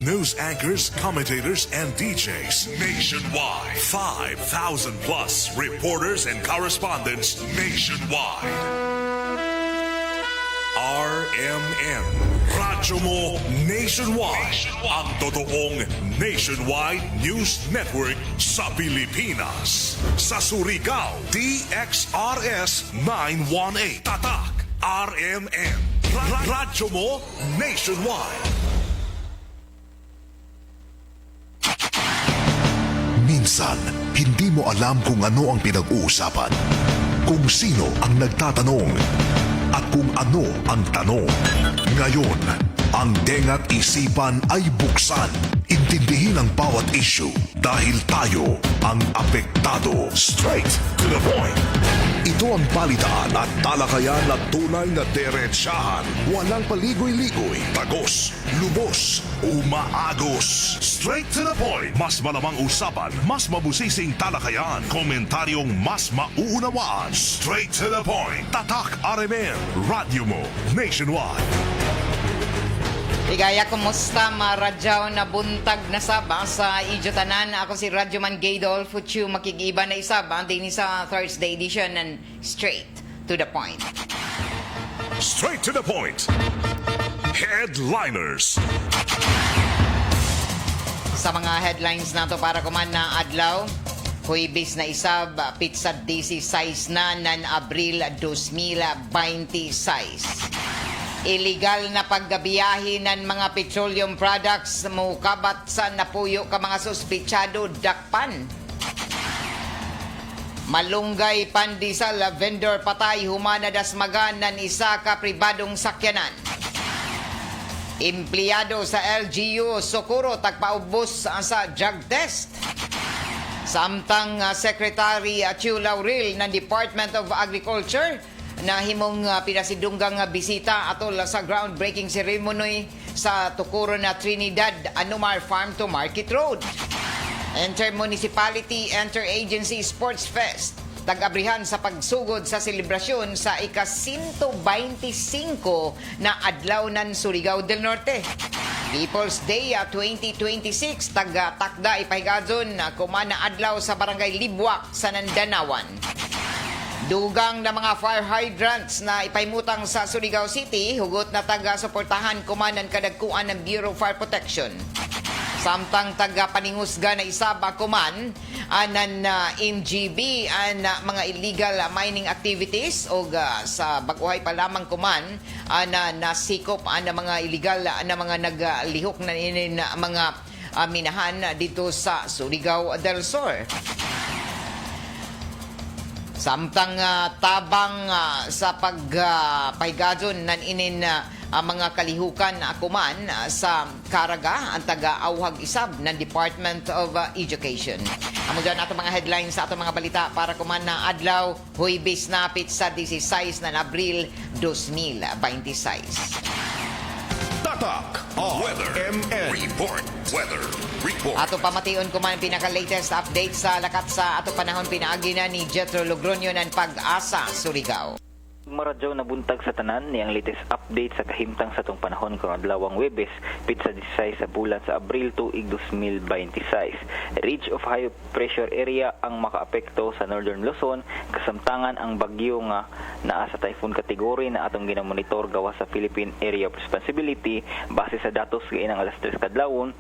News anchors, commentators, and DJs nationwide. 5,000 plus reporters and correspondents nationwide. RMN. Radyo mo nationwide. Ang totoong nationwide news network sa Pilipinas. Sa Surigao, DXRS 918. Tatak, RMN. Radyo mo nationwide. Minsan, hindi mo alam kung ano ang pinag-uusapan, kung sino ang nagtatanong, at kung ano ang tanong. Ngayon, ang tenga't isipan ay buksan. Intindihin ang bawat issue dahil tayo ang apektado. Straight to the point. Ito ang balitaan at talakayan na tunay na diretsyahan. Walang paligoy-ligoy, tagos, lubos, umaagos. Straight to the point. Mas malamang usapan, mas mabusising talakayan, komentaryong mas mauunawaan. Straight to the point. Tatak RMN. Radyo mo nationwide. Igaya, kumusta maradyaw na buntag na saba sa Idyotanan? Ako si Radyoman Gaydol, futyo makigiba na isaba din sa Thursday edition and straight to the point. Straight to the point. Headliners. Sa mga headlines nato para kuman na adlaw, Huwebes na isab, pizza 16 na ng Abril 2026. Illegal na paggabiyahe ng mga petroleum products mukabat sa napuyo ka mga suspitsado dakpan. Malunggay pandisal vendor patay humana dasmagan ng isa ka pribadong sakyanan. Empleyado sa LGU Socorro tagpaubos sa drug test. Samtang Secretary Chu Laurel ng Department of Agriculture na himong pinasidunggang bisita atol sa groundbreaking ceremony sa Tukuro na Trinidad Anumar Farm to Market Road. Inter-Municipality Inter-Agency Sports Fest tag-abrihan sa pagsugod sa selebrasyon sa ika-125 na adlaw ng Surigao del Norte. People's Day 2026 tag-takda ipahigadon na kumana adlaw sa Barangay Libwak sa Nandanawan. Dugang na mga fire hydrants na ipaymutang sa Surigao City, hugot na taga-suportahan kumanan kadagkuan ng Bureau of Fire Protection. Samtang taga-paningusga na isaba kuman, anan MGB ang mga illegal mining activities o sa baguhay pa lamang kuman, na nasikop ang mga illegal na mga naglihok na mga minahan dito sa Surigao del Sur. Samtang tabang sa pagpahigadon ng inin mga kalihukan kuman sa Caraga ang taga-awhag isab ng Department of Education. Amo dyan ato mga headlines sa ato mga balita para kuman na adlaw Huwebes napit sa 16 na Abril 2026. Tatak RMN Report. Weather Report. Ato pamation ko man pinaka-latest update sa lakat sa ato panahon pinaagi na ni Jetro Logronio ng Pag-asa, Surigao. Maradyaw na buntag sa tanan ni ang latest update sa kahimtang sa tong panahon kung adlawang Huwebes, pitsa 16 sa bulan sa Abril tuig 2026. Ridge of high pressure area ang makaapekto sa Northern Luzon, kasamtangan ang bagyo nga naa sa typhoon category na atong ginamonitor gawa sa Philippine Area of Responsibility base sa datos gainang alas 3 kadlawon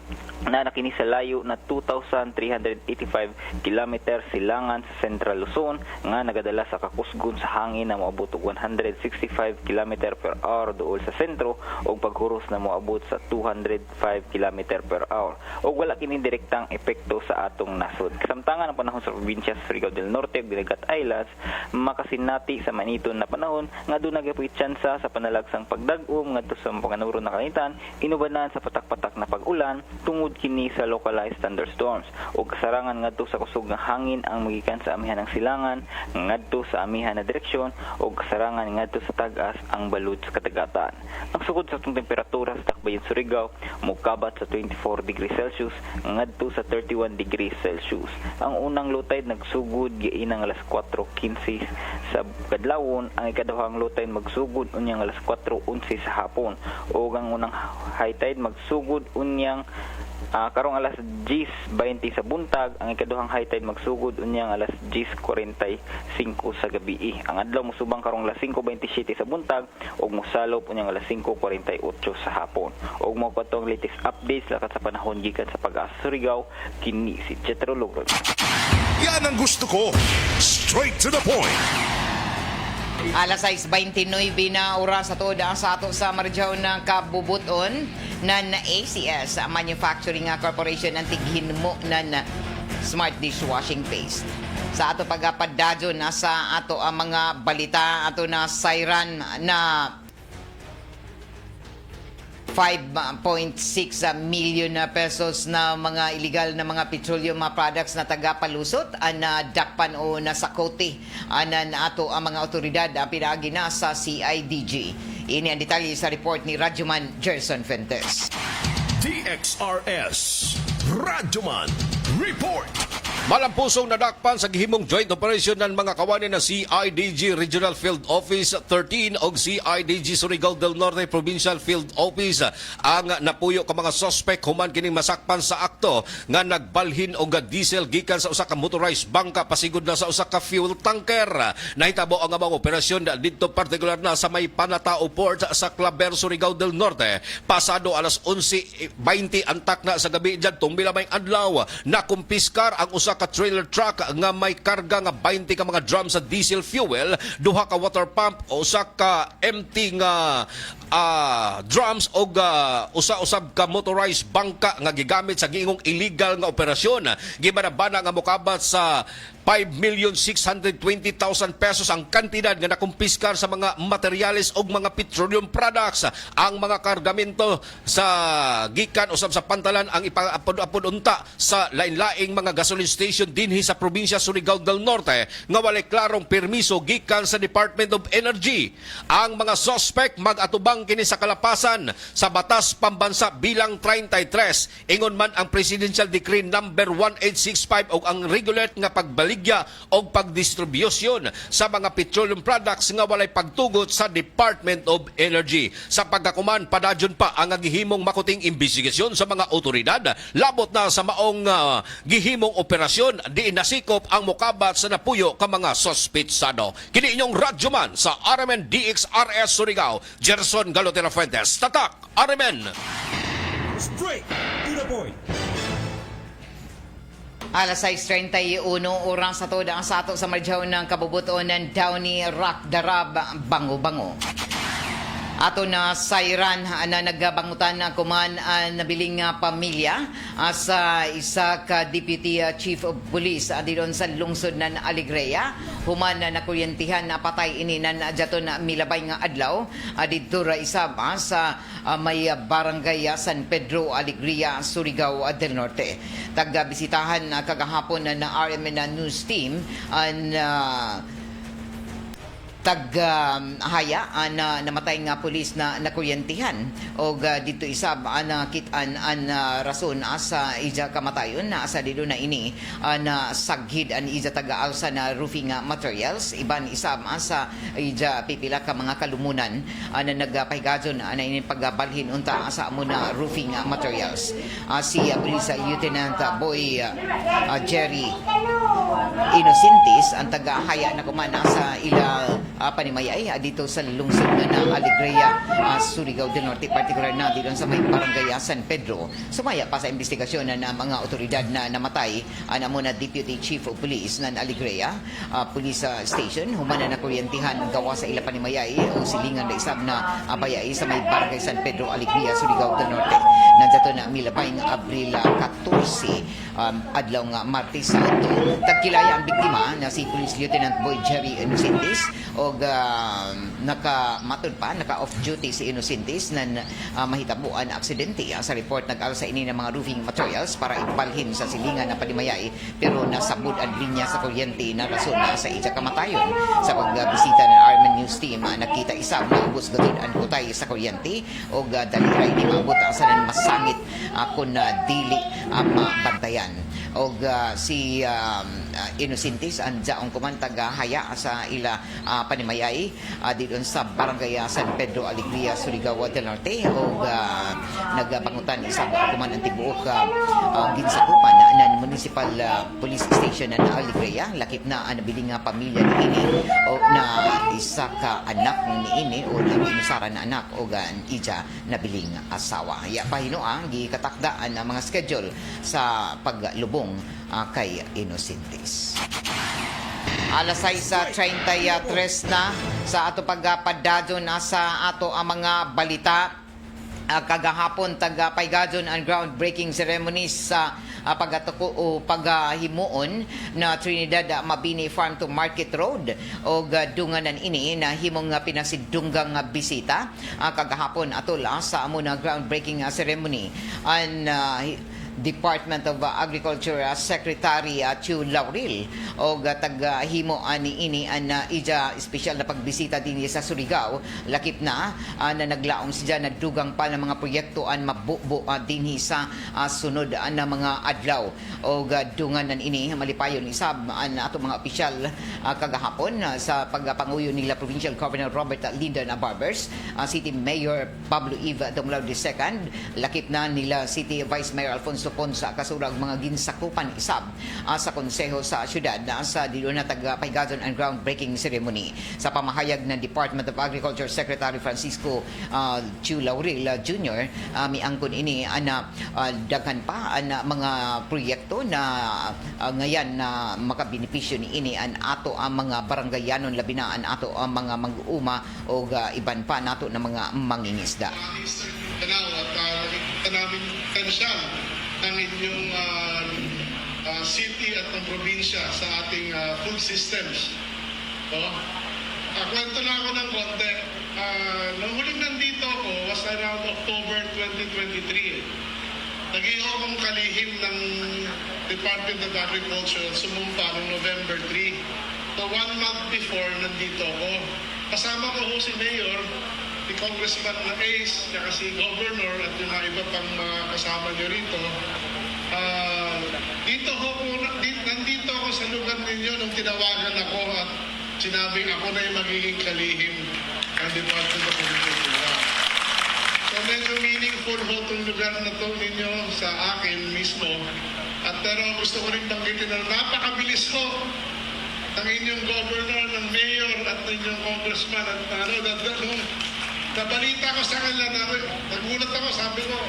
na nakini sa layo na 2,385 km silangan sa Central Luzon nga nagadala sa kakusgon sa hangin na moabot og 165 km per hour duol sa sentro o paghuros na moabot sa 205 km per hour o wala kini direktang epekto sa atong nasod. Kasamtangan ang panahon sa probinsya sa Surigao del Norte ug Diligat Islands makasinati sa maniton na panahon nga doon nagapuy tsansa sa panalagsang pagdag-om ngadto sa panganuro na kanitan inubanan sa patak-patak na pag-ulan tungod kini sa localized thunderstorms o kasarangan ngadto sa kusog nga hangin ang magikan sa amihan ng silangan ngadto sa amihan na direksyon o kasarangan ngadto sa tag-as ang balud sa kadagatan. Ang sugod sa atong temperatura sa Tacbayan Surigao mukabat sa 24 degrees Celsius ngadto sa 31 degrees Celsius. Ang unang low tide nagsugod giinang alas 4:15 sa kadlawon, ang ikaduhang low tide magsugod unyang alas 4:11 sa hapon ug ang unang high tide magsugod unya unyang karong alas 10:20 sa buntag. Ang ikaduhang high tide magsugod unyang alas 10:45 sa gabi. Ang adlaw musubang karong alas 5:27 sa buntag ug mosalop unyang alas 5:48 sa hapon. Ug mao patong latest updates lakat sa panahon gikan sa Pag-asa Surigao, kini si Jetro Logron. Yan ang gusto ko. Straight to the point. Alas 6:29 na oras sa toda sa ato sa Marjaw ng kabubuton ng ACS Manufacturing Corporation ng tighinmo ng smart dishwashing paste. Sa ato pagpadadyo na sa ato ang mga balita ato na siren na 5.6 million pesos na mga illegal na mga petroleum products na taga-palusot na dakpan o nasa kote anan ato ang mga otoridad pinaagi na sa CIDG. Ini ang detalye sa report ni Radyoman Gerson Fuentes. DXRS Radyoman Report. Malampusong nadakpan sa gihimong joint operation ng mga kawani ng CIDG Regional Field Office 13 o CIDG Surigao del Norte Provincial Field Office ang napuyo ka mga suspect human kining masakpan sa akto nga nagbalhin og diesel gikan sa usa ka motorized bangka pasigod na sa usa ka fuel tanker. Nahitabo ang amang operasyon didto partikular na sa may Panatao Port sa Claver, Surigao del Norte. Pasado alas 11:20 antak na sa gabi dyan tumbila may adlaw na kumpiskar ang usa ka trailer truck nga may karga nga 20 ka mga drums sa diesel fuel, duha ka water pump, usa ka empty nga drums o usa-usab ka motorized bangka nga gigamit sa giingong illegal nga operasyon. Gibanabana nga mokabat sa 5,620,000 pesos ang kantidad nga nakumpiskar sa mga materyales o mga petroleum products. Ang mga kargamento sa gikan usab sa pantalan ang ipaapod-apod unta sa lain-laing mga gasoline station dinhi sa probinsya Surigao del Norte nga walay klarong permiso gikan sa Department of Energy. Ang mga suspect mag-atubang kini sa kalapasan sa Batas Pambansa bilang 33. Ingon man ang Presidential Decree number 1865 o ang regulate nga pagbaligya o pagdistribusyon sa mga petroleum products nga walay pagtugot sa Department of Energy. Sa pagkakuman, padadyon pa ang gihimong makuting investigasyon sa mga otoridad. Labot na sa maong gihimong operasyon, di nasikop ang mukabat sa napuyo ka mga sospitsado. Kini inyong radyoman sa RMN DXRS Surigao, Gerson Galotera Fuentes. Tatak, RMN! Straight to the point. Alas 6:31 oras sa toda ang sato sa Marjaw ng kabubuton ng Downey Rock Darab Bango-Bango. Ato na siren na nagbangutan na kuman nabiling pamilya sa isa ka Deputy Chief of Police didon sa lungsod ng Alegria. Human na nakuryentihan na patay ini na jaton na milabay nga adlaw didto ra isa sa may barangay San Pedro, Alegria, Surigao del Norte. Tagbisitahan kagahapon na RMN News Team haya na namatay nga pulis na nakuryentihan o dito isab na kitaan an rason sa ija kamatayon na asa dito na ini na saghid an ija taga-alsa na roofing materials, iban isab sa ija pipila ka mga kalumunan na nagpahigadon na ini pagbalhin unta sa amo na roofing materials. Si Police Lieutenant Boy Jerry Inocentis ang taga-haya na kumana sa ila panimayay dito sa lungsod na Alegria, Surigao del Norte, particular na dito sa may barangay San Pedro. Sumaya pa sa investigasyon na mga otoridad na namatay na muna Deputy Chief of Police ng Alegria Police Station, humana na kuryentihan gawa sa ila panimayay o silingan na isab na bayay sa may barangay San Pedro, Alegria, Surigao del Norte. Nandiyato na milabay ng Abril 14 adlaw nga Martes sa tagkilaya ang biktima na si Police Lieutenant Boy Jerry Inocentis o naka-matod pa, naka-off duty si Inocentis na mahitabuan aksidente. Sa report nag-alsa ini ng mga roofing materials para ibalhin sa silingan na panimayay pero nasabod ang linya sa kuryente na rason na sa ija kamatayon. Sa pagbisita ng RMN News Team, nakita isang naubos gatid ang kutay sa kuryente o daliray di maabot sa masangit kung dili bantayan. O si Inocentis ang jaong kumantaga haya sa ila panimayay dito sa barangay San Pedro, Alegria, Surigao del Norte o nagpangutan isab kuman ang tibuok ginsakupan na municipal police station na Alegria lakip na ang nabiling nga pamilya ni ini o na isa ka anak ni ini o nag-inusara na anak o gan ija nabiling asawa. Ya pahino ang gikatakdaan ang mga schedule sa paglubong kay Inocentes. Alas 6:33 na sa ato pagpadadyon na sa ato ang mga balita. Kagahapon paygadyon ang groundbreaking ceremonies sa pagatuko o paghimuon na Trinidad Mabini Farm to Market Road o dunganan ini na himong pinasidunggang bisita kagahapon atol sa amo na groundbreaking ceremony ang Department of Agriculture Secretary Chu Lauril o taghimo ani ini an ija special na pagbisita din sa Surigao lakip na naglaong siya na dugang pa ng mga proyekto an mabubo dinhi sa sunod na mga adlaw o dunganan ini malipayon isab an ato mga opisyal kagahapon sa pagpanguyo nila Provincial Governor Robert Linda Barbers, City Mayor Pablo Eva Dumlao II, lakip na nila City Vice Mayor Alfonso Ponsa kasurag mga ginsakupan isab sa konseho sa syudad sa dilo na paygadon ang groundbreaking ceremony sa pamahayag ng Department of Agriculture Secretary Francisco Chu Lauril Jr. Miangkon ini ana daghan pa ana mga proyekto na ngayon na makabenepisyo ni ini an ato ang mga baranggayanon labi na an ato ang mga mag-uuma o iban pa nato na mga mangingisda. Tanaw at nakikita namin tensyal ng inyong city at ng probinsya sa ating food systems. Kwento na ako ng konti. Nung huling nandito ako was around October 2023. Nag-iho akong kalihim ng Department of Agriculture sumumpa noong November 3. So 1 month before nandito ako. Kasama ko si Mayor, si Congressman na Ace, saka si Governor at yung iba pang kasama nyo rito. Nandito ako sa lugar ninyo nung tinawagan ako at sinabing ako na yung magiging kalihim ng Department of Agriculture. So medyo meaningful ho itong lugar na to ninyo sa akin mismo. At pero gusto ko rin banggitin na napakabilis ho ng inyong governor, ng mayor at ng inyong congressman at nabalita ko sa kanila na nagulat ako, sabi ko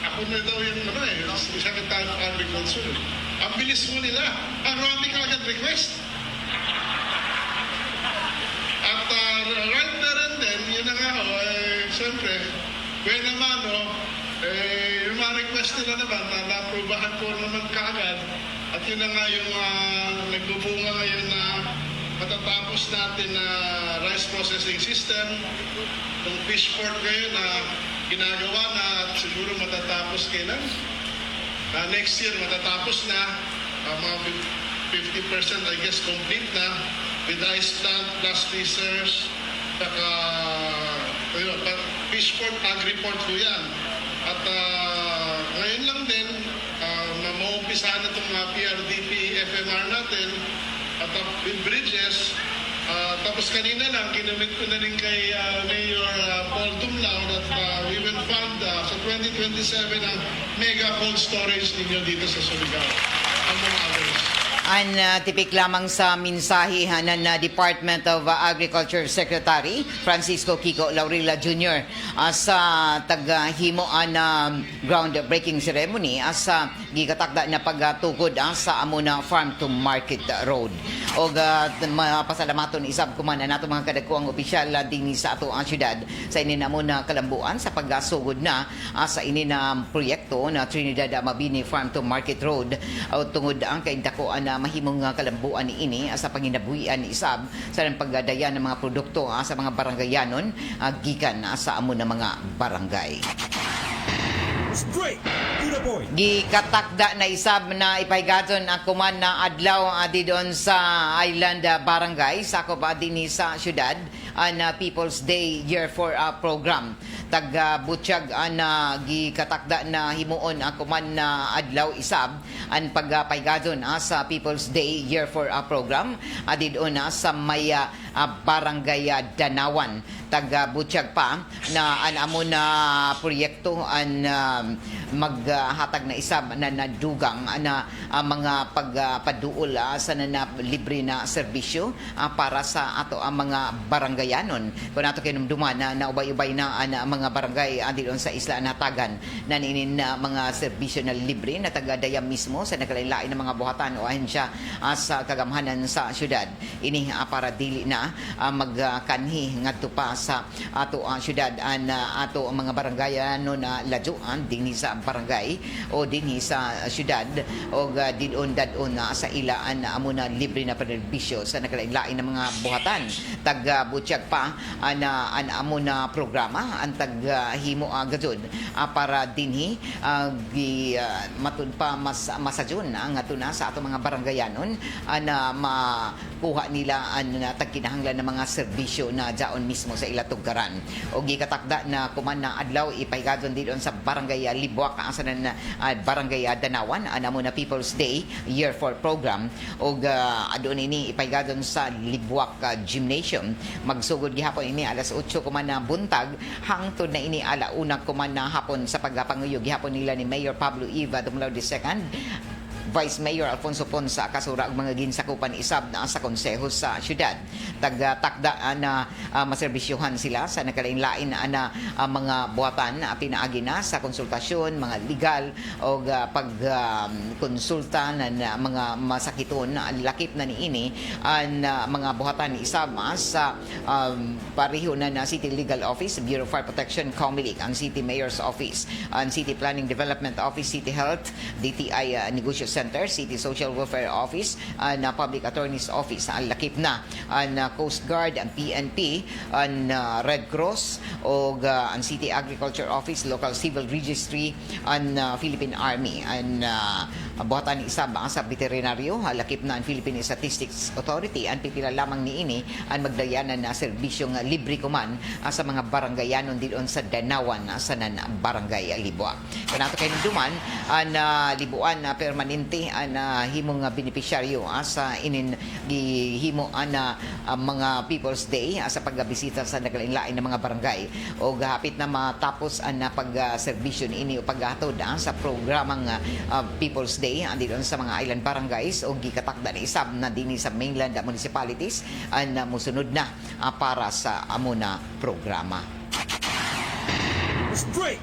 ako na daw yung Secretary of Agriculture. Ang bilis mo nila, ang marami ka agad request. At right na rin din, yun na nga siyempre, kaya naman yung mga request nila naman na na-aprobahan ko naman kaagad. At yun na nga yung nagbubunga ngayon na matatapos natin na rice processing system, yung fish port ngayon na ginagawa na at siguro matatapos kailan. Next year matatapos na, mga 50% I guess complete na, with ice plant plus freezers, saka fish port, agri-port po yan. At ngayon lang din, maumpisahan na itong mga PRDP, FMR natin, at with bridges. Tapos kanina lang, kinumit ko na rin kay Mayor Paul Dumlao that we will fund sa 2027 ang mega cold storage ninyo dito sa Surigao. Among others. Ang tipik lamang sa mensahe ng Department of Agriculture Secretary Francisco Kiko Laurila Jr. Sa taghimoan na groundbreaking ceremony sa gigatakda na pagtukod sa Amuna Farm to Market Road. O pasalamaton isab kuman nato mga kadagkuang opisyal din sa ato ang syudad sa ini na muna kalambuan sa paggasugod na sa ini na proyekto na Trinidad Mabini Farm to Market Road tungod ang kaintakuan na mahimong kalambuan ni ini sa panginabuhian ni isab sa pagdaya ng mga produkto sa mga baranggayanon gikan sa amo na mga barangay. Straight to the point. Gikatakda na isab na ipaygadon ang kuman na adlaw di doon sa Island Barangay sakop dinhi sa syudad na People's Day Year 4 program. taga Butchag na gikatakda na himuon ako man na adlaw isab ang pagpaygadon sa People's Day Year for a program adidon sa maya barangay Danawan taga Butchag pa na amo na proyekto an maghatag na isab na nadugang na mga pagpaduol sa na libre na serbisyo para sa ato ang mga barangayanon. Kung ato kinumduman na naubay-ubay na ang mga barangay doon sa Isla Natagan na ninin na mga serbisyo na libre na taga-daya mismo sa nagkalain ng mga buhatan o ahensya sa kagamhanan sa syudad. Ini para dili na magkanhi ngadto pa sa ato ang syudad ato ang mga barangayanon na lajuan dinhi sa barangay o dinhi sa syudad o didon dadon sa ilaan na amo na libre na serbisyo sa nagkalain ng mga buhatan. Taga Butchag pa an amo na programa ang taghimo gajud para dinhi matud pa masajun ang atuna sa ato mga barangayanon na makuha nila ang tagkinahanglan ng mga serbisyo na jaon mismo sa ila tugkaran. O gikatakda na kuman na adlaw ipaygadon didon sa barangay Libuak asanan na barangay Danawan amo na People's Day Year for program o adun ini ipaygadon sa Libuak Gymnasium. Magsugod gihapon ini alas 8 kuman na buntag hangtod na ini alauna kuman na hapon sa pagpanguyog gihapon nila ni Mayor Pablo Eva Dumlao II, Vice Mayor Alfonso Ponsa kasura og mga ginsakupan isab na sa konseho sa syudad. Takda na maserbisyuhan sila sa nakalain-lain na mga buhatan pinaagi na sa konsultasyon, mga legal o pagkonsulta na mga masakiton lakip na niini ang mga buhatan isab sa pareho na City Legal Office, Bureau of Fire Protection, COMELEC, ang City Mayor's Office, ang City Planning Development Office, City Health, DTI Negosyo Center, City Social Welfare Office, na Public Attorney's Office, ang lakip na ang Coast Guard, ang PNP, ang Red Cross o ang City Agriculture Office, Local Civil Registry, ang Philippine Army, ang buhatan ni isab sa veterinaryo, lakip na ang Philippine Statistics Authority, ang pipila lamang niini ang magdayanan na serbisyong libre kuman sa mga barangayanon dilon sa Danawan sa barangay Libuak. Kanato kay duman ang libuan na permanente ang himong benepisyaryo sa inin gihimo ang mga People's Day sa pagbisita sa naglain-lain ng mga barangay o gahapit na matapos ang pagserbisyo ini o paghatod sa programang People's Day andito sa mga island barangays o gikatakda na isab na dinhi sa mainland municipalities ang musunod na para sa amo na programa.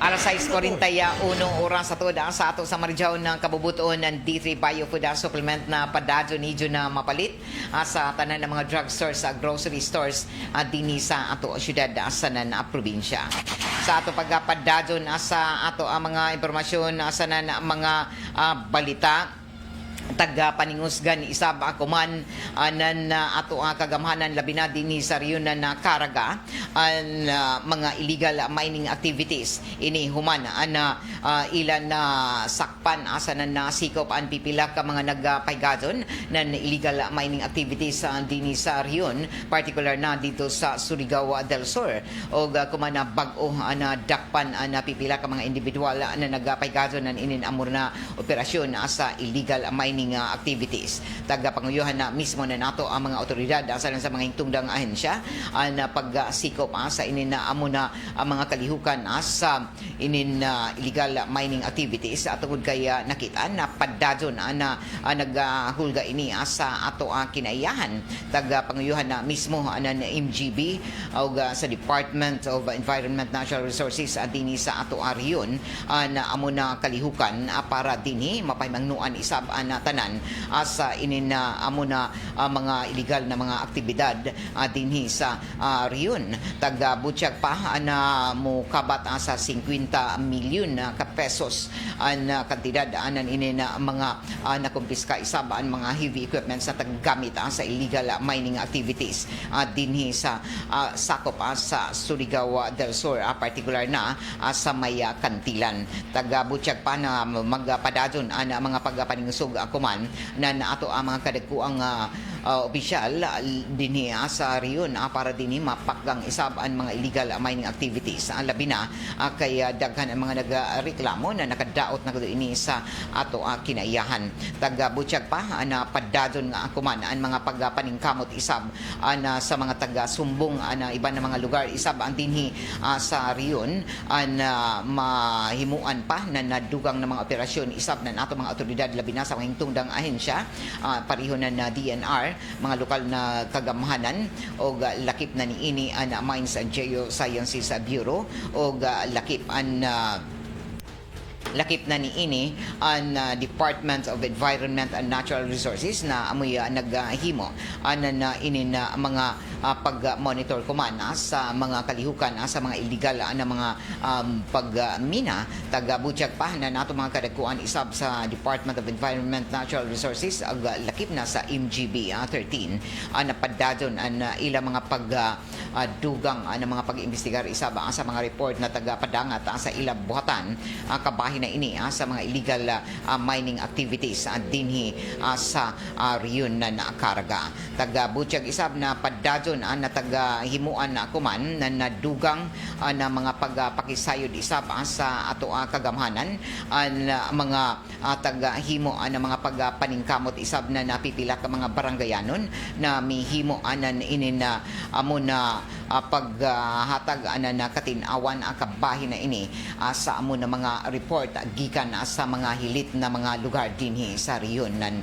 Alas 6:41 oras sa ato sa Marijaw ng kabubuton ng D3 Biofood Supplement na padadyo nidyo na mapalit sa tanan ng mga drugstores sa grocery stores dinhi sa ato syudad sa nan probinsya. Sa ato pagpadadyo sa ato ang mga impormasyon sa nan mga balita taga paningusgan isab akuman anan ato kagamhanan labi na dinhi sa riyon na Caraga ang mga illegal mining activities ini human ilan na sakpan asa na sikop an pipila ka mga nagpaygadon nan illegal mining activities dinhi sa riyon, particular na dito sa Surigao del Sur o kuman na bag-o na dakpan na pipila ka mga individual na nagpaygadon nan inin amor na operasyon sa illegal mining activities. Tagapanguyuhan na mismo na nato ang mga otoridad sa mga hingtungdang ahensya na pagsikop sa inin na amo na ang mga kalihukan sa inin illegal mining activities at tungod kay nakita na padadyon na naghulga ini sa ato kinaiyahan. Tagapanguyuhan na mismo na MGB o sa Department of Environment Natural Resources dinhi sa ato ariyon na amo na kalihukan para dinhi mapaymangnuan isab na tanan sa inin amo na mga illegal na mga aktibidad dinhi sa riyon. Taga Butchag pa na mo kabat sa 50 milyon ka pesos ang kantidad anan inin mga nakumpiska isab ang mga heavy equipment sa taggamit sa illegal mining activities dinhi sa sakop sa Surigao del Sur, particular na sa may Kantilan. Taga Butchag pa na magpadadyon ang mga pagpaningusog kuman na ato ang mga kadagkuang opisyal dinhi sa riyon para dinhi mapakgang isab ang mga illegal mining activities. Labi na kay daghan ang mga nagreklamo na nakadaot na ini sa ato kinaiyahan. Taga-butyag pa na padadon nga kuman ang mga pagpaningkamot isab sa mga taga-sumbong iba na mga lugar isab ang dinhi sa riyon mahimuan pa na nadugang na mga operasyon isab na ato mga otoridad labi na sa mga hingtungdang ahensya pareho na DNR, mga lokal na kagamhanan o lakip na niini ang Mines and Geosciences Bureau o lakip na niini ang Department of Environment and Natural Resources na amoy naghimo na inin mga pag-monitor kuman sa mga kalihukan sa mga illegal na mga pagmina. Taga-butyag pa na nato mga kadagkuan isab sa Department of Environment Natural Resources ag lakip na sa MGB 13 napadadon ang ilang mga dugang mga pag-imbestigar isab sa mga report na taga-padangat sa ilang buhatan kabahin na ini sa mga illegal mining activities dinhi sa riyon na Caraga. Taga-butyag isab na padadon na taga-himuan na kuman na nadugang na mga pagpakisayod isab sa ato kagamhanan mga taga-himo na mga pagpaningkamot isab na napipila ka mga baranggayanon na mihimo anan ini na amo na paghatag na katinawan kabahin na ini sa amo na mga report gikan sa mga hilit na mga lugar dinhi sa riyon ng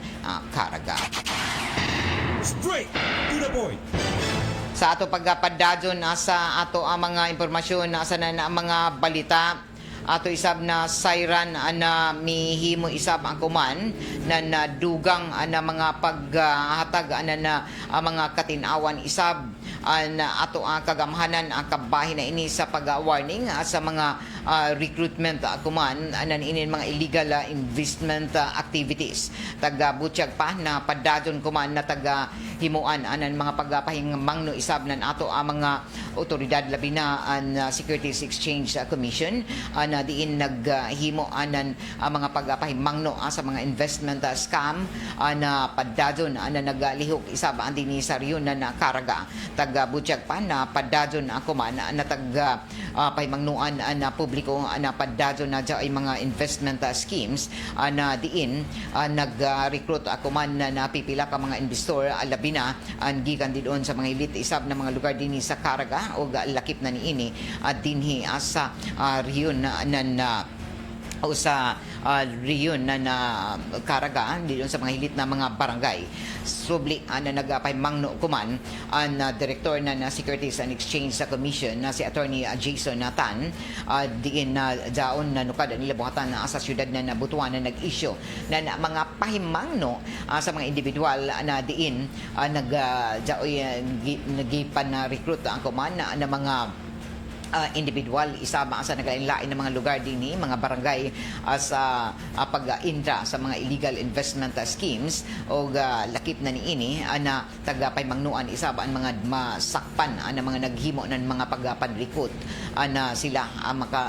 Caraga. Straight to the point. Sa ato pagpadadyon sa ato mga impormasyon sa mga balita ato isab na siren na mihimo isab ang kuman na nadugang na mga paghatag na mga katinawan isab na ato kagamhanan ang kabahin na ini sa pag-warning sa mga recruitment kuman na inin mga illegal investment activities. Taga-butyag pa na padadon kuman na taga-himuan anan mga pagpahingmangno isab nan ato mga otoridad labi na ang Securities Exchange Commission na diin naghimo anan mga pagpahingmangno sa mga investment scam na padadon na naglihok isab ang dinhi sa riyon na Caraga. Taga-butyag pa na padadon kuman na pahimangnuan na publiko na padadon na ay mga investment schemes na diin nag-recruit kuman na napipila ka mga investor labi na ang gikan din sa mga elite isab na mga lugar dinhi sa Caraga o lakip na niini dinhi sa riyon o sa riyon na Caraga dito sa mga hilit na mga barangay. Subli na nagpahimangno kuman ang direktor na Securities and Exchange Commission na si Attorney Jason Tan diin na daon na nukad nila buhatan sa syudad na Butuan na nag-issue na mga pahimangno sa mga individual na diin nagipan na recruit ang kuman na mga individual isama sa naglain-lain ng mga lugar dinhi mga barangay sa pag-intra sa mga illegal investment schemes o lakip na niini na taga-pahimangnuan isaba ang mga masakpan na mga naghimo ng mga pagpanrikot na sila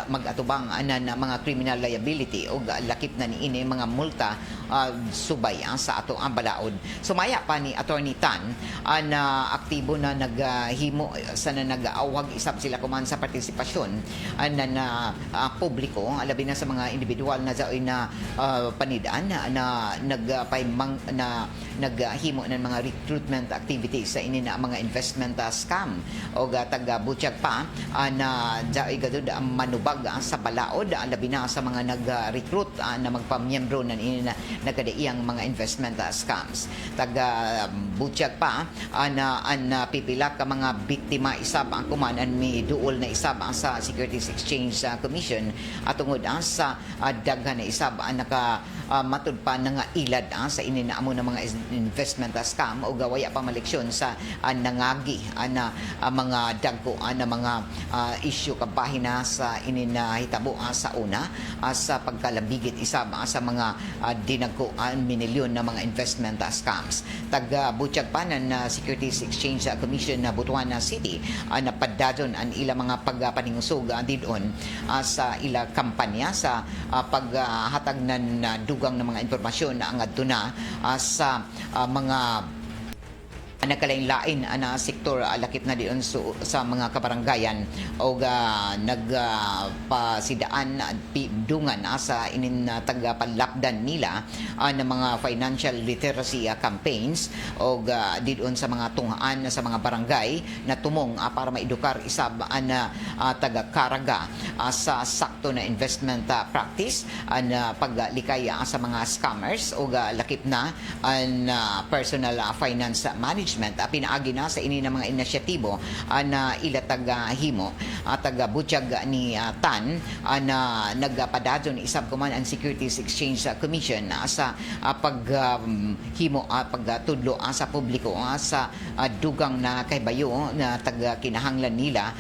mag-atubang na mga criminal liability o lakip na niini mga multa subay sa ato ang balaod. Sumaya pa ni Attorney Tan na aktibo na naghimo sa nag-aawag isab sila kuman sa partisipasyon na publiko labi na sa mga individual na daoy na panidaan na naghimo ng mga recruitment activities sa ini na mga investment scam o taga-butyag pa na daoy gadud ang manubag sa balaod labi na sa mga nag-recruit na magpamiyembro na ini na nagkadaiyang mga investment scams. Taga-butyag pa na pipila ka mga biktima isab ang kuman ang may duol na isab sa Securities Exchange Commission at tungod sa daghan na isab ang nakamatod pa nga ilad sa ini na amo ng mga investment scam o gawaya pa maleksyon sa nangagi na mga dagko na mga issue kabahin na sa ini na hitabo sa una sa pagkalabigit isab sa mga dinagko minilyon na mga investment scams. Taga-butyag pa ng Securities Exchange Commission na Butuan City na padadon ang ilang mga pagpaningusog didon sa ila kampanya sa paghatag ng dugang ng mga impormasyon na ang aduna sa mga nakalain-lain na sektor lakip na diyon sa mga kabaranggayan o nagpasidaan dungan sa inin tagapalapdan nila ng mga financial literacy campaigns o diyon sa mga tunghaan sa mga barangay na tumong para maedukar isab na taga-karaga sa sakto na investment practice na paglikay sa mga scammers o lakip na personal finance management. Pinaagi na sa ini ng mga inisyatibo na ilatag himo taga-butyag ni TAN na nagpadadyon isab kuman ang Securities Exchange Commission sa paghimo pagtudlo sa publiko sa dugang na kaybayo na taga-kinahanglan nila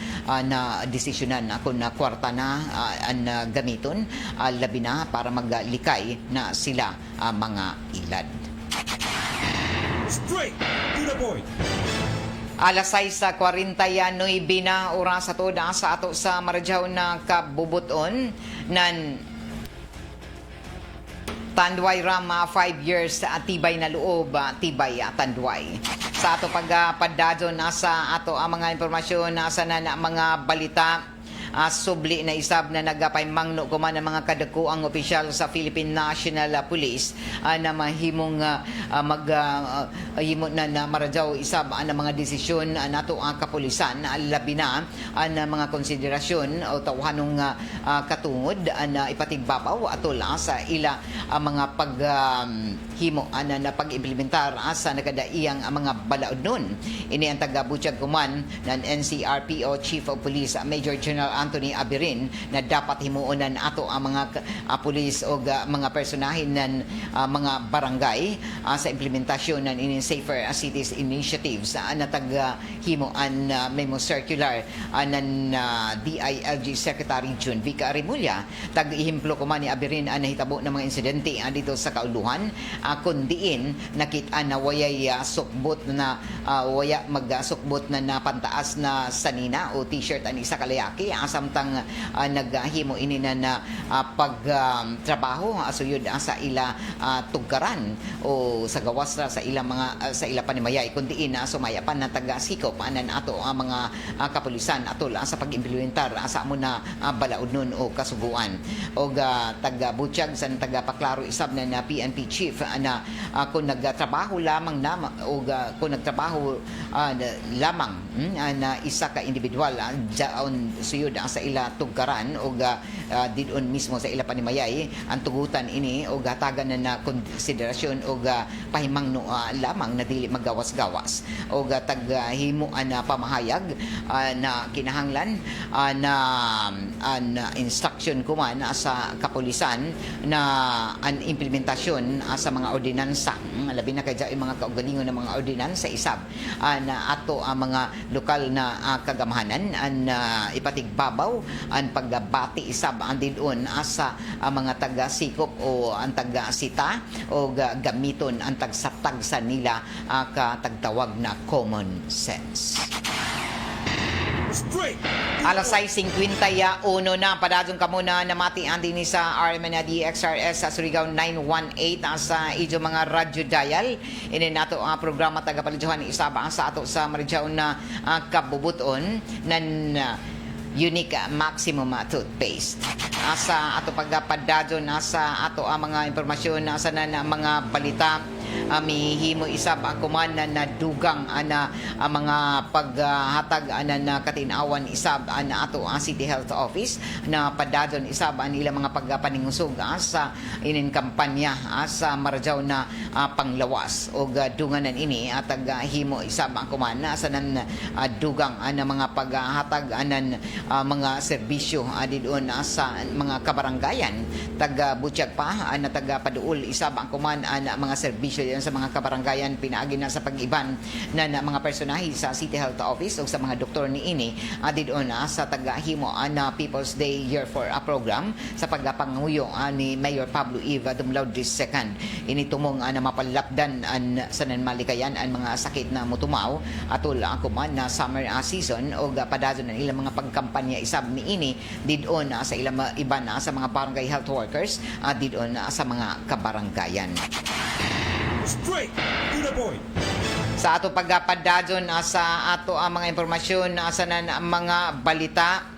na desisyonan kung kwarta na ang gamiton labi na para maglikay na sila mga ilad. Straight to the point. Alas 6:49 na oras ato sa ato sa Maradyaw na kabubuton nan Tandway Ram 5 years tibay na loob tibay Tandway. Sa ato pagpadadyo nasa ato ang mga impormasyon nasa na mga balita subli na isab na nagpaymangno kuman ng mga kadakuang opisyal sa Philippine National Police na mahimong himo na Maradyaw isab ang mga desisyon nato ang kapulisan labi na ang mga konsiderasyon o tawhanong katungod na ipatigbabaw atol sa ila mga paghimo na pag-implementar sa nakadaiyang mga balaod nun. Ini ang taga-butyag kuman ng NCRPO Chief of Police Major General Anthony Abirin na dapat himuonan ato ang mga pulis o mga personahin ng mga barangay sa implementasyon ng ini Safer Cities Initiatives na taghimoan memo circular ng DILG Secretary June Vica Remulla. Tag-ihimplo kuman ni Abirin ang nahitabo ng mga insidente dito sa kauluhan kundiin nakita na wayay sukbot na waya magsukbot na napantaas na sanina o t-shirt ang isa kalayaki samtang naghimo ini na pagtrabaho suyod sa ila tugkaran o sa gawas sa ila mga sa ila panimayay kundi sumayapan na taga-sikop anan ato ang mga kapulisan atol sa pag-implementar sa amo na balaod nun o kasuguan o taga-butyag sa taga-paklaro isab na PNP chief na kung nagtrabaho lamang na o kung nagtrabaho lamang na isa ka individual diyan suyod sa ila tugkaran o didon mismo sa ila panimayay ang tugutan ini o gatagan na konsiderasyon o pahimangno lamang na dili magawas-gawas o taghimuan na pamahayag na kinahanglan na instruction kuman sa kapulisan na ang implementasyon sa mga ordinansa labi na kay yung mga kaugalingon ng mga ordinansa isab na ato ang mga lokal na kagamahanan ang ipatigbabaw ang pagbati isab ang didon sa mga taga-sikop o ang taga-sita o gamiton ang tagsatag sa nila katagtawag na common sense. Straight. Alas 6:51 na padadong kamo na namati andi ni sa RMN DXRS sa Surigao 918 sa idyo mga radyo dial ini nato ang programa tagapalijuhan isaba sa ato sa Maradyaw na kabubuton nan unique maximum toothpaste. Asa ato pagpadadyo nasa ato ang mga impormasyon nasa na mga balita mihimo isab kuman na dugang ana mga paghatag na katinawan isab na ato ang City Health Office na padadon isab ang ilang mga pagpaningusog sa inin kampanya sa Maradyaw na panglawas o dunganan ini at himo isab kuman sa nan dugang na mga paghatag anan mga serbisyo didon sa mga kabaranggayan taga-butyag pa na taga-paduol isab kuman na mga serbisyo sa mga kabaranggayan pinaagi na sa pag-iban na mga personahe sa City Health Office o sa mga doktor ni ini didon sa taga-himo na People's Day Year for a program sa pagpanguyo ni Mayor Pablo Eva Dumlaud II. Ini tumong na mapalapdan sa nanmalikayan ang mga sakit na mutumaw atol kuman na summer season o padadon ng ilang mga pagkampanya isab ni ini didon sa ilang iban sa mga barangay health workers didon sa mga kabaranggayan. Straight to the point. Sa ato pagpadadyon sa ato ang mga impormasyon sa mga balita,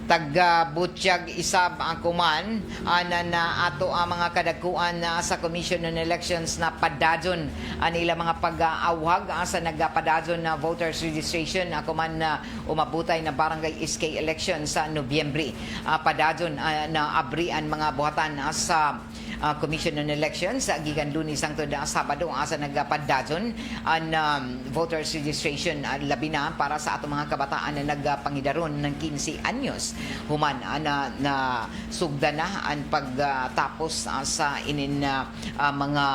taga Butiyag isab ang kuman na ato ang mga kadagkuan sa Commission on Elections na padadyon ang ilang mga pag-awhag sa nagpadadyon na voters registration kuman na umabutay na barangay SK election sa Nobyembre. Padadyon na abrian mga buhatan sa Commission on Elections gikan Lunes hangtod Sabado asa nagpadadyon ang voters registration labi na para sa ato mga kabataan na nagpangidaron ng 15 anyos human na sugda na ang pagtapos sa inin mga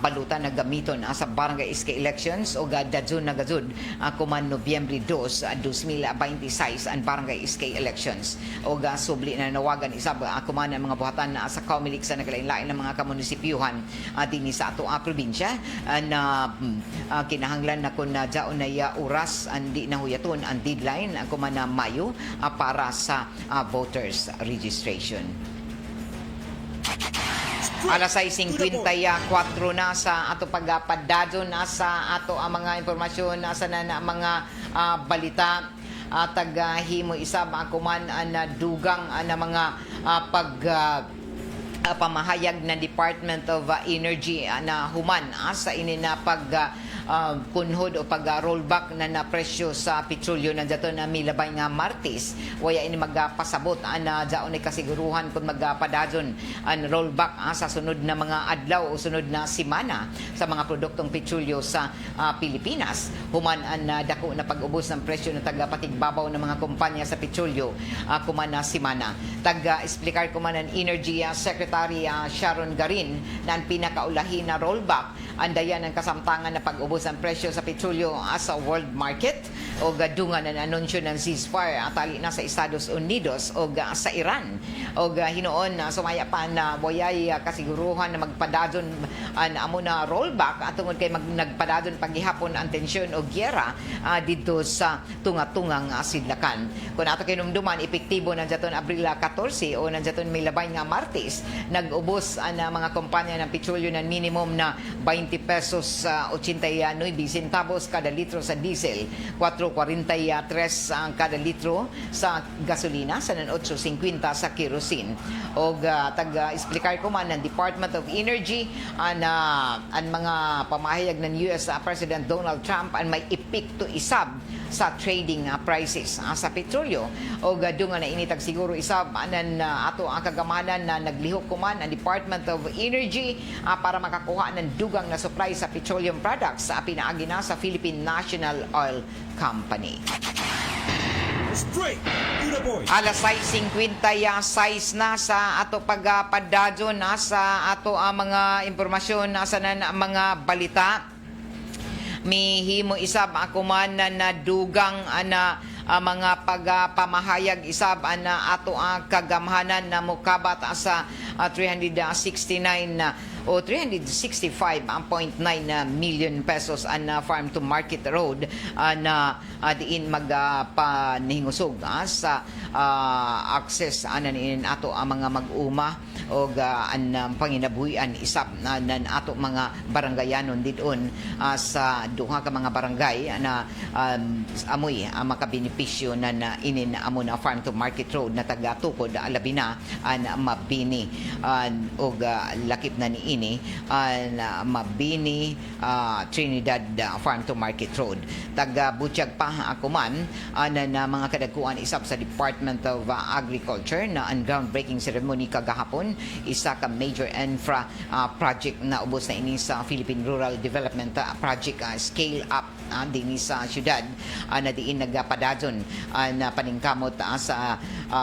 balutan na gamiton sa barangay SK elections o dadyon na gazud kuman Nobyembre 2, 2026 ang barangay SK elections o subli na nawagan isab kuman ang mga buhatan sa Comelec sa naglain-lain ng mga kamunisipyuhan dinhi sa ato probinsya na kinahanglan na kun jaon na oras andi na huyaton ang deadline kuman na Mayo para sa voters registration. Alas 6:54 na sa ato pagpadadyon sa ato ang mga impormasyon sa mga balita tagahimo isab kuman na dugang na mga pamahayag ng Department of Energy na human sa inina kunhod o pag-rollback na presyo sa petrolyo na dato na milabay nga Martes. Waya ini magpasabot na daon ay kasiguruhan kung magpadadyon ang rollback sa sunod na mga adlaw o sunod na semana sa mga produktong petrolyo sa Pilipinas. Human ang dako na pag-ubos ng presyo ng taga-patigbabaw ng mga kumpanya sa petrolyo kuman na semana. Taga-explicar kuman ang Energy Secretary Sharon Garin na ang pinakaulahin na rollback andayan ang kasamtangan na pag-ubos ang presyo sa petrolyo sa world market o gadungan ang anunsyo ng ceasefire atali na sa Estados Unidos o sa Iran o hinoon sumaya pa na boyay kasiguruhan na magpadadon amo na rollback at tungod kay nagpadadon paghihapon ang tensyon o gyera dito sa tunga-tungang sidlakan. Kung ato kinumduman epektibo na jaton Abril 14 o na jaton milabay nga Martes nag-ubos ang mga kumpanya ng petrolyo ng minimum na 20 pesos 89 centavos kada litro sa diesel, 4.43 ang kada litro sa gasolina, sa 8.50 sa kerosene. O taga-explicar ko man ng Department of Energy ang mga pamahayag ng US President Donald Trump ang may epekto isab sa trading prices sa petrolyo. O gadungan na initag siguro isab ato ang kagamanan na naglihok kuman ang Department of Energy para makakuha ng dugang na supply sa petroleum products sa pinaagi na sa Philippine National Oil Company. Straight to the point. Alas 6:56 na sa ato pagpadadyon sa ato ang mga impormasyon sa mga balita. Mihimo isab ako man na dugang na mga pagpamahayag isab na ato ang kagamhanan na mukabat sa 369 o 365.9 million pesos ang farm to market road na diin magpanihingusog sa access anan ato ang mga mag-uma o ang panginabuhian isab na ato mga barangayanon didon sa duha ka mga barangay na amoy makabenepisyo na inin amo na farm to market road na taga-tukod labi na ang Mabini o lakip na ni ini Mabini Trinidad Farm to Market Road. Taga Butiyag pa ako man na mga kadagkuan isap sa Department of Agriculture na ang groundbreaking ceremony kagahapon isa ka major infra project na ubos na ini sa Philippine Rural Development Project Scale Up din sa syudad na diin nagpadadyon na paningkamot sa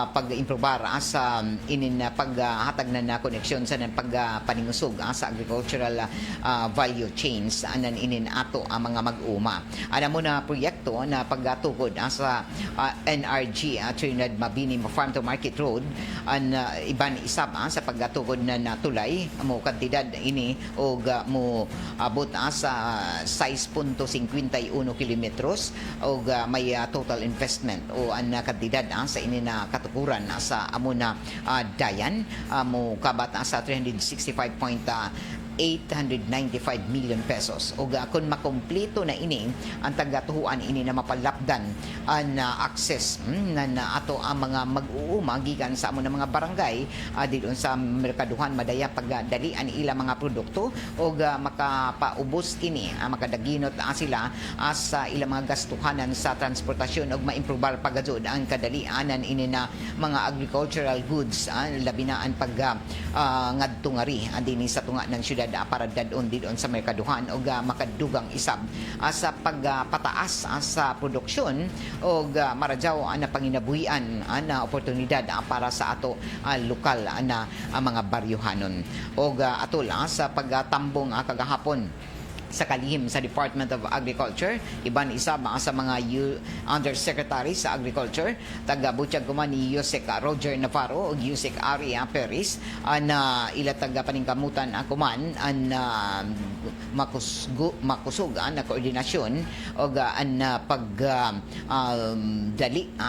pag-improbar sa inin paghatag na koneksyon sa pagpaningusog sa agricultural value chains anan inin ato ang mga mag-uma. Ana mo na proyekto na pagtukod sa NRG Trinidad Mabini Farm to Market Road an iban isab sa pagtukod na natulay mo kantidad ini og mo abot sa 6.51 kilometros og may total investment o ang kantidad sa ini na katukuran sa amo na dayan mo kabat sa 365.9 895 million pesos. O kung makompleto na ini ang tagatuhuan ini na mapalapdan ang access na ato ang mga mag-uuma gikan sa amo na mga barangay didon sa merkaduhan madaya pagdalian ila mga produkto o makapaubos ini makadaginot sila sa ilang mga gastuhanan sa transportasyon o maimprobar pagadzod ang kadalianan ini na mga agricultural goods labi na ang pag ngadtungari dinhi sa tunga ng syudad para dadon didon sa merkaduhan o makadugang isab sa pagpataas sa produksyon o maradyaw na panginabuhian na oportunidad para sa ato lokal na mga baryuhanon o atol sa pagtambong kagahapon sa kalihim sa Department of Agriculture, iban isa sa mga Undersecretary sa Agriculture, taga-butyag kuman ni Yusek Roger Navarro o Yusek Aria Perez na ila taga-paningkamutan kuman ang makusug na koordinasyon o ang pagdali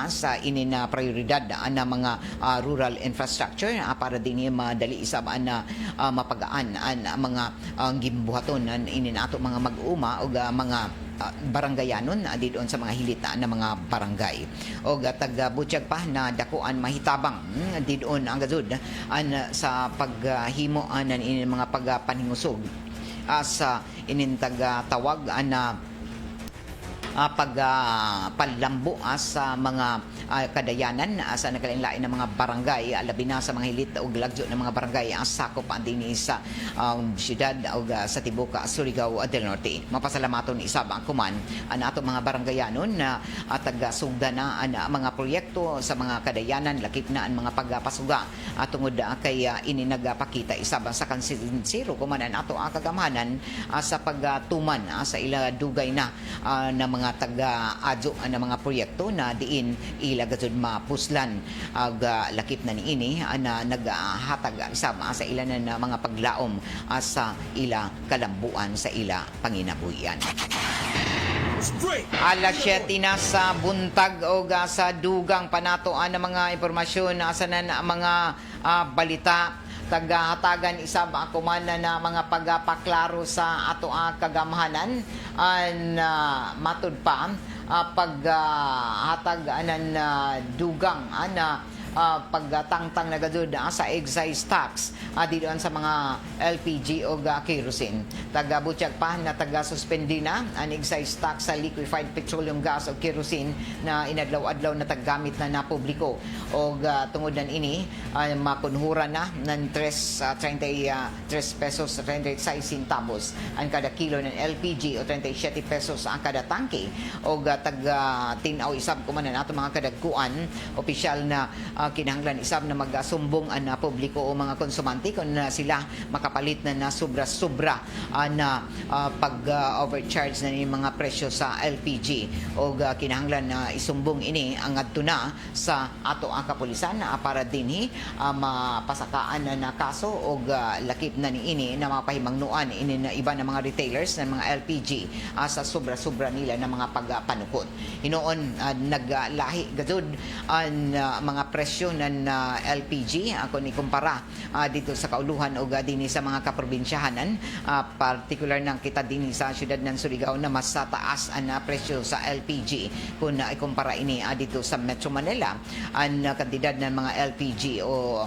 sa ini na prioridad na mga rural infrastructure para din madali isab na mapagaan ang mga gimbuhaton ini na ato mga mag-uma o mga baranggayanon didon sa mga hilita na mga barangay o taga-butyag pa na dakuan mahitabang didon ang gazud sa paghimo ng ini mga pagpaningusog sa inintag tawag na pagpalambo sa mga kadayanan sa nakalain-lain ng mga barangay labi na sa mga hilit o lagyo ng mga barangay sakop din sa siyudad o sa tibuok Surigao del Norte. Mapasalamaton isab ang kuman ang ato mga baranggayanon na taga-sugda na ang mga proyekto sa mga kadayanan lakip na ang mga pagpasuga tungod kay ini nagpakita isab sa kansinsiro kuman ang ato kagamanan sa pagtuman sa ila dugay na mga taga-adyo na mga proyekto na diin ila gazud mapuslan ag lakip na niini na naghatag isab sa ila na mga paglaom sa ila kalambuan sa ila panginabuhian. Straight. Alas 7 na sa buntag o sa dugang panatoan ng mga impormasyon sa mga balita tagahatagan isab kuman na mga pagpaklaro sa ato kagamahanan matud pa paghatag dugang pagtangtang na gadud sa excise tax didon sa mga LPG o kerosene. Taga-butyag pa na taga-suspendi na ang excise tax sa liquefied petroleum gas o kerosene na inadlaw-adlaw na taggamit na publiko o tungod nan ini makunhura na ng 33 pesos 36 centavos ang kada kilo ng LPG o 37 pesos ang kada tangke o taga-tinaw isab kuman na ato mga kadagkuan opisyal na kinahanglan isab na magsumbong ang publiko o mga konsumante kung sila makapalit na sobra-sobra na pag-overcharge na ni mga presyo sa LPG o kinahanglan na isumbong ini ang adto na sa ato ang kapulisan para dinhi mapasakaan na kaso o lakip na ni ini na mapahimangnuan ini na iba na mga retailers ng mga LPG sa sobra-sobra nila na mga pagpanukod. Hinoon naglahi gazud ang mga presyo ng LPG kung ikumpara dito sa kauluhan o dinhi sa mga kaprobinsyahanan particular ng kita dinhi sa siyudad ng Surigao na mas taas ang presyo sa LPG kung ikumpara ini dito sa Metro Manila ang kantidad ng mga LPG o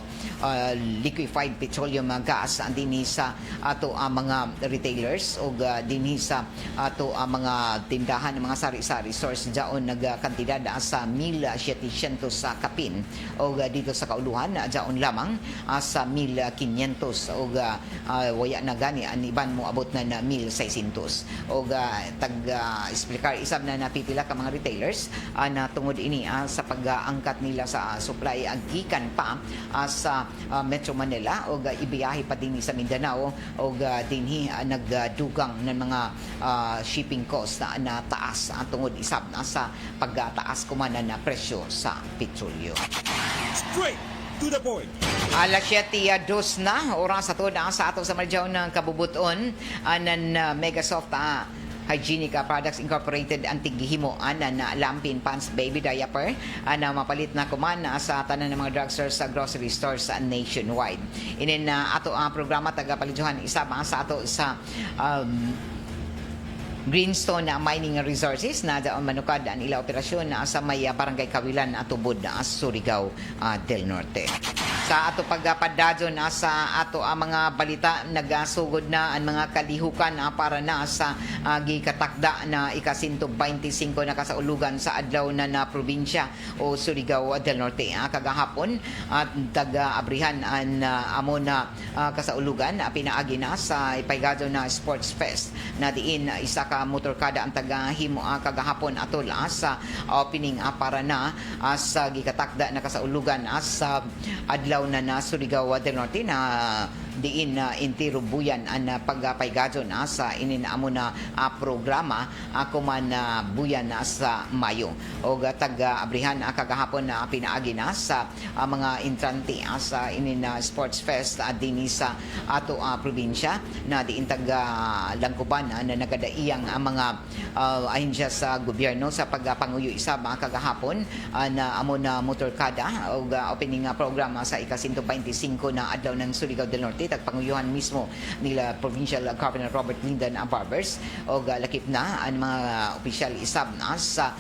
liquefied petroleum gas dinhi sa ato mga retailers o dinhi sa ato mga tindahan ng mga sari-sari stores diaon nagkantidad sa 1,700 sa kapin o dito sa kauluhan diaon lamang sa 1,500 o waya na gani ang iban mo abot na 1,600 o tag-explicar isab na napipila ka mga retailers na tungod ini sa pag-angkat nila sa supply gikan pa sa Metro Manila o ibiyahe pa din sa Mindanao o dinhi nagdugang ng mga shipping cost na taas tungod isab sa pagtaas kuman na presyo sa petrolyo. Straight to the point. Alas 7:02 na oras sa ato sa ato sa madyaw ng kabubuton ng Megasoft Hygienic Products Incorporated ang tighimo na lampin pants baby diaper na mapalit na kuman sa tanan ng mga drugstores sa grocery stores nationwide. Inin ato ang programa taga-palidyohan isama sa ato sa Greenstone Mining Resources na daon manukad ang ila operasyon sa may barangay Kawilan at Tubod Surigao del Norte. Sa ato pagpadadyon sa ato ang mga balita nagasugod na ang mga kalihukan para na sa gikatakda na ika-125 na kasaulugan sa adlaw na probinsya o Surigao del Norte. Kagahapon at taga-abrihan ang amo na kasaulugan pinaagi na sa ipaigadyo na Sports Fest na diin isa ka motorkada ang tagahimo kagahapon atol sa opening para na sa gikatakda na kasaulugan sa adlaw na Surigao del Norte na diin intiro buyan ang pagpaigadyon sa ininaamo na programa kuman buyan sa Mayo o taga-abrihan kagahapon na pinaagi na sa mga intrante sa inin Sports Fest dinhi sa ato probinsya na diin taga-Langkuban na nagadaiyang ang mga ahensya sa gobyerno sa pagpanguyo isa kagahapon na amo na motorkada o opening program sa ika-125 na adlaw ng Surigao del Norte tagpanguyuhan mismo nila Provincial Governor Robert Lindan Barbers o lakip na ang mga opisyal isab na sa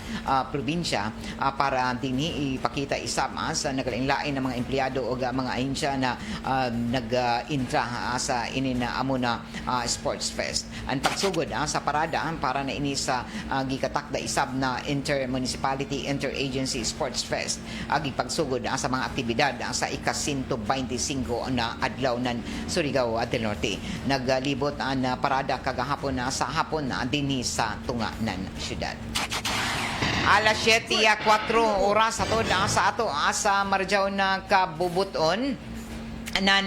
probinsya para dinhi ipakita isab sa nagalain-lain ng mga empleyado o mga ahensya na nag-intra sa inin amo na Sports Fest. Ang pagsugod sa parada para na ini sa gikatakda isab na Inter-Municipality Inter-Agency Sports Fest pagsugod sa mga aktibidad sa ika-125 na adlaw ng Surigao del Norte. Naglibot ang parada kagahapon sa hapon dinhi sa tunga ng syudad. Alas 7:04 oras atod sa ato sa Marjaw na kabubuton nan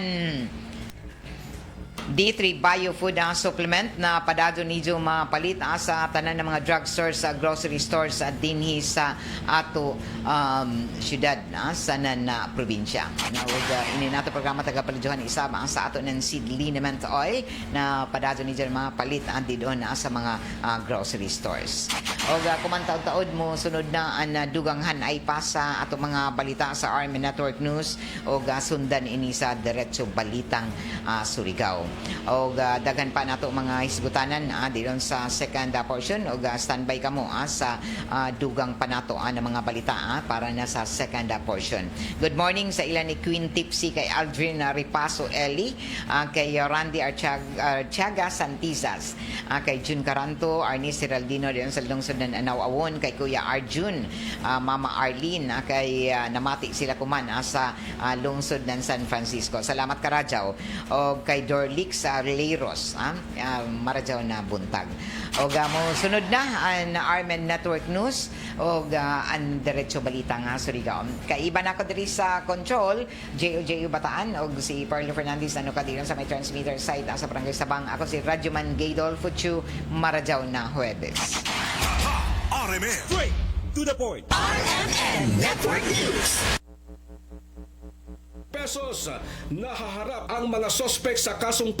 D3 Biofood Supplement na padado nidyo mapalit sa tanan ng mga drugstores sa grocery stores dinhi sa ato syudad sa na probinsya. Ini nato programa taga-palidyohan isama sa ato ng seed liniment oil na padado nidyo mapalit didon sa mga grocery stores. O kumantaod-taod mo sunod na ang duganghan ay pa sa ato mga balita sa Army Network News o sundan ini sa Diretso Balitang Surigao. O dagan pa nato mga hisgutanan dilon sa second portion o standby ka mo sa dugang pa nato ng mga balita para na sa second portion. Good morning sa ilan ni Queen Tipsy, kay Aldrin Ripaso Eli, kay Randy Archaga Santizas, kay Jun Caranto, Arnie Seraldino diyan sa lungsod ng Anao-Awon, kay Kuya Arjun, Mama Arlene, kay namati sila kuman sa lungsod ng San Francisco. Salamat Karajaw. O kay Dorlix sa Leiros, Marajaw na buntag. O mo sunod na ang Armen Network News o ang Diretso Balita nga Surigao. Kaiba na ko diri sa control, J.O. Bataan o si Perlo Fernandez na nukadiran sa may transmitter site sa Barangay Sabang. Ako si Radyoman Gaydol Futsu, Marajaw na Huwebes. RMN. Straight to the point. Pesos nahaharap ang mga sospek sa kasong